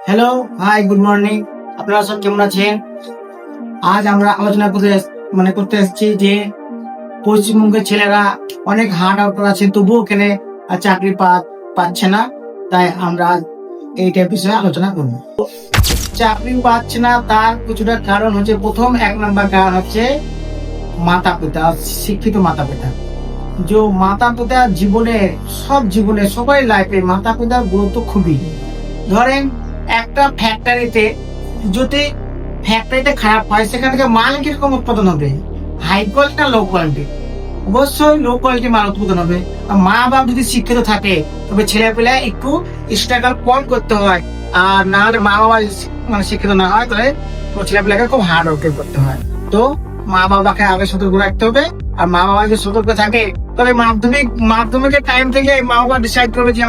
Hello, high, good morning. আপনারা সব কেমন আছেন? আজ আমরা আলোচনা করতে এসেছি যে পশ্চিমবঙ্গের ছেলেরা অনেক হার্ড আউটার আছে, তবুও কেন চাকরি পাচ্ছে না। তাই আমরা এইটার বিষয়ে আলোচনা করব। চাকরি পাচ্ছে না তার কিছুটা কারণ হচ্ছে, প্রথম এক নম্বর কারণ হচ্ছে মাতা পিতা, শিক্ষিত মাতা পিতা। যে মাতা পিতা জীবনে সবাই লাইফে মাতা পিতার গুরুত্ব খুবই। ধরেন একটা ফ্যাক্টরিতে, যদি ফ্যাক্টরিতে খারাপ হয়, সেখান থেকে মাল কিরকম উৎপাদন হবে? হাই কোয়ালিটি না লো কোয়ালিটি? অবশ্যই লো কোয়ালিটি মাল উৎপাদন হবে। আর মা বাপ যদি শিক্ষিত থাকে, তবে ছেলে পেলে একটু স্ট্রাগল কম করতে হয়। আর না হলে মা বাবা শিক্ষিত না হয়, তাহলে ছেলে পেলেকে খুব হার্ড ওয়ার্ক করতে হয়। তো মা বাবাকে আগে সতর্ক রাখতে হবে। আর মা বাবা যদি সতর্ক থাকে, তবে মাধ্যমিকের টাইম থেকে মা বাবা ডিসাইড করবে যে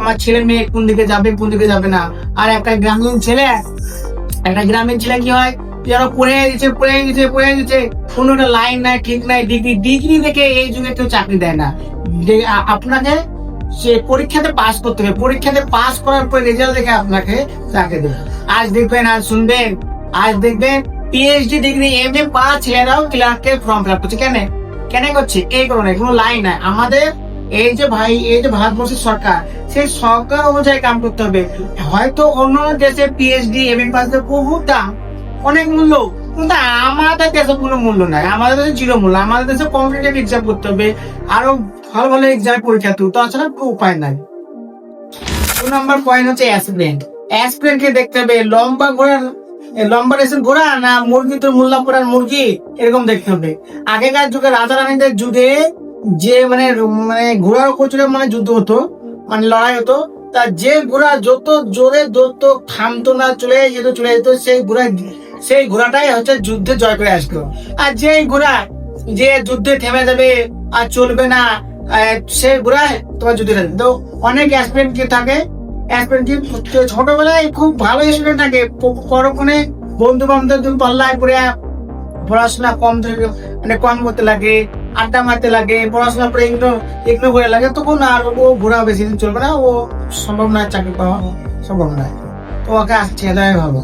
আমার ছেলে মেয়ে কোন দিকে যাবে, কোন দিকে যাবে না। আর একটা গ্রামীণ ছেলে কি হয়, যারা পড়ে গেছে কোনো একটা লাইন নাই, ঠিক নাই, ডিগ্রি দেখে এই যুগে কেউ চাকরি দেয় না। আপনাকে সে পরীক্ষাতে পাস করতে হবে, পরীক্ষাতে পাস করার পর রেজাল্ট দেখে আপনাকে চাকরি দেবে। আজ দেখবেন পিএইচডি ডিগ্রি, এমএ পাস ছেলেরাও ক্লার্কের ফর্ম ফিল আপ করছে। কেন করছে? এই কারণে কোনো লাইন নাই। আমাদের এই যে ভারতবর্ষের সরকার, সেই সরকার অনুযায়ী কাম করতে হবে। হয়তো অন্য দেশে পিএইচডি এমএ পাস বহু দাম, অনেক মূল্য, কিন্তু আমাদের দেশে কোনো মূল্য নাই। আমাদের দেশে জিরো মূল্য। আমাদের দেশে কম্পিটিটিভ এক্সাম করতে হবে, আরো ভালো ভালো এক্সাম পরীক্ষা দিতে, তাছাড়া কোনো উপায় নাই। 2 নম্বর পয়েন্ট হচ্ছে অ্যাসপিরেন্ট কে দেখতে হবে। লম্বা রেসের ঘোড়া না মুরগি, তো মোল্লা পড়ার মুরগি, এরকম দেখতে হবে। আগেকার যুগে রাজা রানীদের যুগে যে ঘোড়ার উপরে যুদ্ধ হতো, লড়াই হতো, তা যে ঘোড়া যত জোরে দৌড়তো, থামতো না, চলে যেত, সেই ঘোড়াটাই হচ্ছে যুদ্ধে জয় করে আসতো। আর যে ঘোড়া যে যুদ্ধে থেমে যাবে আর চলবে না, সেই ঘোড়ায় তোমার যুদ্ধে তো অনেক অ্যাসপিরেন্ট কি থাকে, ছোটবেলায় খুব ভালো স্টুডেন্ট থাকে, পরক্ষণে বন্ধু বান্ধব পাল্লায় পড়ে পড়াশোনা কম করতে লাগে, আড্ডা মারতে লাগে, পড়াশোনা করে এগুলো করে লাগে, তখন আর ও ঘোরা বেশি দিন চলবে না, ও সম্ভব নয়, চাকরি পাওয়া সম্ভব নয়। তো ওকে ছেলে ভালো।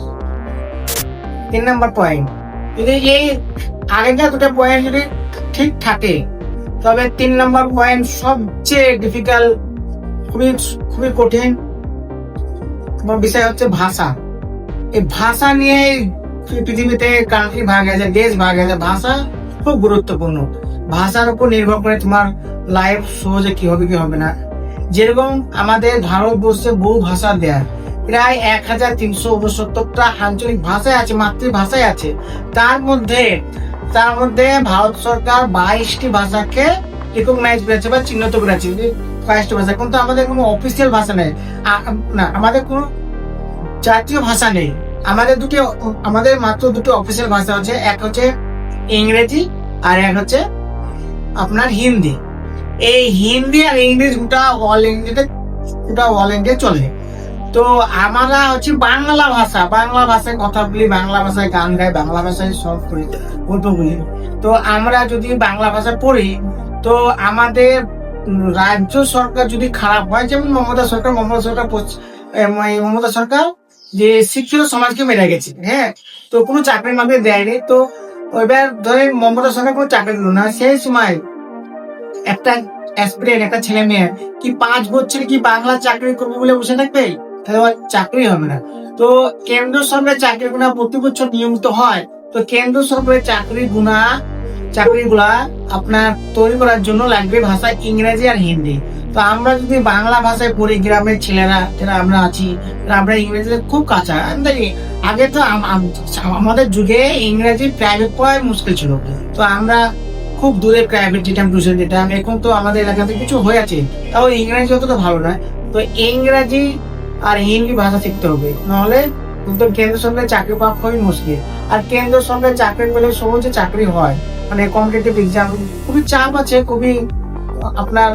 3 নম্বর পয়েন্ট, যদি এই আগেকার দুটো পয়েন্ট যদি ঠিক থাকে, তবে 3 নম্বর পয়েন্ট সবচেয়ে ডিফিকাল্ট, খুবই কঠিন বিষয় হচ্ছে ভাষা। এই ভাষা নিয়ে পৃথিবীতে কান্ট্রি ভাগ আছে, দেশ ভাগ আছে। ভাষা খুব গুরুত্বপূর্ণ। ভাষার উপর নির্ভর করে তোমার লাইফ সহজে কি হবে কি হবে না। যেরকম আমাদের ভারতবর্ষে বহু ভাষা দেয়া, প্রায় 1369টা আঞ্চলিক ভাষায় আছে, মাতৃভাষায় আছে। তার মধ্যে ভারত সরকার 22টি ভাষাকে রিকগনাইজ করেছে বা চিহ্নিত করেছে, 22টি ভাষা। কিন্তু আমাদের কোনো অফিসিয়াল ভাষা নেই, না, আমাদের কোনো জাতীয় ভাষা নেই। আমাদের মাত্র দুটো অফিসিয়াল ভাষা আছে, এক হচ্ছে ইংরেজি আর এক হচ্ছে আপনার হিন্দি। এই হিন্দি আর ইংলিশ গোটা অল ইন্ডিয়া চলে। তো আমরা হচ্ছে বাংলা ভাষায় কথা বলি, বাংলা ভাষায় গান গাই, বাংলা ভাষায় সব করি, গল্প বলি। তো আমরা যদি বাংলা ভাষা পড়ি, তো আমাদের রাজ্য সরকার যদি খারাপ হয়, যেমন মমতা সরকার যে শিক্ষিত সমাজকে মেরে গেছে, হ্যাঁ, তো কোনো চাকরি মাকরি দেয়নি। তো এবার ধরেন মমতা সরকার কোনো চাকরি দিল না, সেই সময় একটা একটা ছেলে মেয়ে কি 5 বছর কি বাংলা চাকরি করবে বলে বসে থাকবে? তাহলে চাকরি হবে না। তো কেন্দ্র সরকারের চাকরিগুলো প্রতি বছর নিয়মিত হয়। তো কেন্দ্র সরকারের চাকরিগুলা আপনার তৈরি করার জন্য লাগবে ভাষা ইংরেজি আর হিন্দি। তো আমরা যদি বাংলা ভাষায় পড়ি, গ্রামের ছেলেরা যারা আমরা আছি, আমরা ইংরেজিতে খুব কাঁচা। আগে তো আমাদের যুগে ইংরেজি প্রাইভেট পড়ায় মুশকিল ছিল। তো আমরা খুব দূরে প্রাইভেট টিউশন দিতাম। এখন তো আমাদের এলাকাতে কিছু হয়ে আছে, তাও ইংরেজি অতটা ভালো নয়। তো ইংরেজি আর হিন্দি ভাষা শিখতে হবে, নাহলে কিন্তু কেন্দ্র সরকারের চাকরি পাওয়া খুবই মুশকিল। আর কেন্দ্র সরকারের চাকরি পেলে সহজে চাকরি হয়, কম্পিটিটিভ এক্সাম খুবই চাপ আছে, খুবই আপনার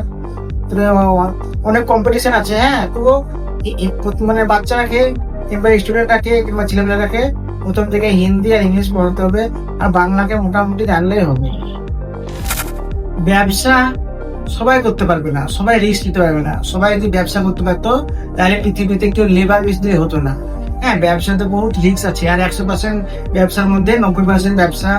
অনেক কম্পিটিশন আছে। হ্যাঁ, তো বাচ্চারাকে কিংবা স্টুডেন্টরাকে কিংবা ছেলেমেয়েরাকে প্রথম থেকে হিন্দি আর ইংলিশ পড়াতে হবে, আর বাংলাকে মোটামুটি জানলেই হবে। ব্যবসা সবাই করতে পারবে না, সবাই রিস্ক নিতে পারবে না। সবাই যদি ব্যবসা করতে পারতো, তাহলে পৃথিবীতে কেউ লেবার বেস দিয়ে হতো না। হ্যাঁ, ব্যবসাতে বহুত রিস্ক আছে, আর 100% ব্যবসার মধ্যে 90% ব্যবসা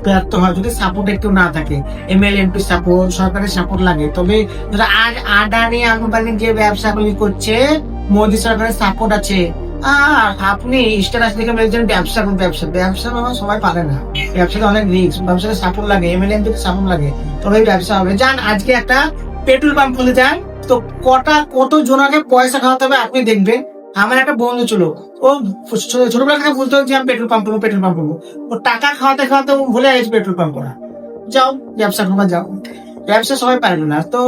ব্যর্থ হয় যদি সাপোর্ট একটু না থাকে। এমএলএমপি সাপোর্ট, সরকারের সাপোর্ট লাগে। তবে যারা আজ আদানি আম্বানি যে ব্যবসাগুলি করছে, মোদী সরকারের সাপোর্ট আছে। আর আপনি স্ট্যাটাস দেখে বলছেন ব্যবসা কোন ব্যবসা, ব্যবসা বাবা সবাই পারে না। ব্যবসাতে অনেক রিস্ক, ব্যবসাতে সাপোর্ট লাগে, এমএলএমপি সাপোর্ট লাগে, তবে ব্যবসা হবে। যান আজকে একটা পেট্রোল পাম্প খুলে যান, তো কত জনকে পয়সা খাওয়াতে হবে আপনি দেখবেন। আমার একটা বন্ধু ছিল, ও ছোটবেলা থেকে বলতে হচ্ছে আমি পেট্রোল পাম্প করবো, পেট্রোল পাম্প করবো। ও টাকা খাওয়াতে খাওয়াতে ও ভুলে গেছে পেট্রোল পাম্প করা। যাও ব্যবসা করবা, যাও। ব্যবসা সবাই পারবে না। তো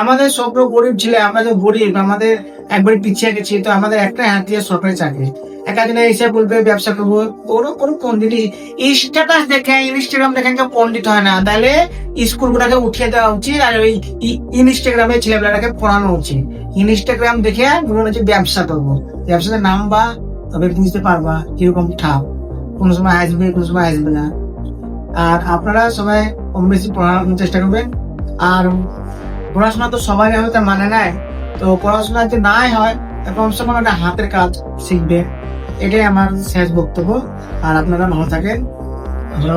আমাদের স্বপ্ন গরিব ছেলে, আমরা যে গরিব, আমাদের একবারে পিছিয়ে গেছি, তো আমাদের একটা হাত দিয়ে সরকারি চাকরি। একাদিনে এসে বলবে ব্যবসা করবো, ওরও কোনো পন্ডিত স্ট্যাটাস দেখে ইনস্টাগ্রাম দেখে কেউ পন্ডিত হয় না। তাহলে স্কুলগুলোকে উঠিয়ে দেওয়া উচিত, আর ওই ইনস্টাগ্রামে ছেলেবেলাটাকে পড়ানো উচিত। ইনস্টাগ্রাম দেখে মনে হচ্ছে ব্যবসা করবো, ব্যবসাতে নামবা, তবে বুঝতে পারবা কিরকম ঠাপ, কোনো সময় আসবে, কোনো সময় আসবে না। আর আপনারা সবাই কম বেশি পড়ানোর চেষ্টা করবেন। আর পড়াশোনা তো সবাই হয়তো মানে নাই, তো পড়াশোনা যদি নাই হয় কমসে কম একটা হাতের কাজ শিখবে। এটাই আমার শেষ বক্তব্য। আর আপনারা ভালো থাকেন, ভালো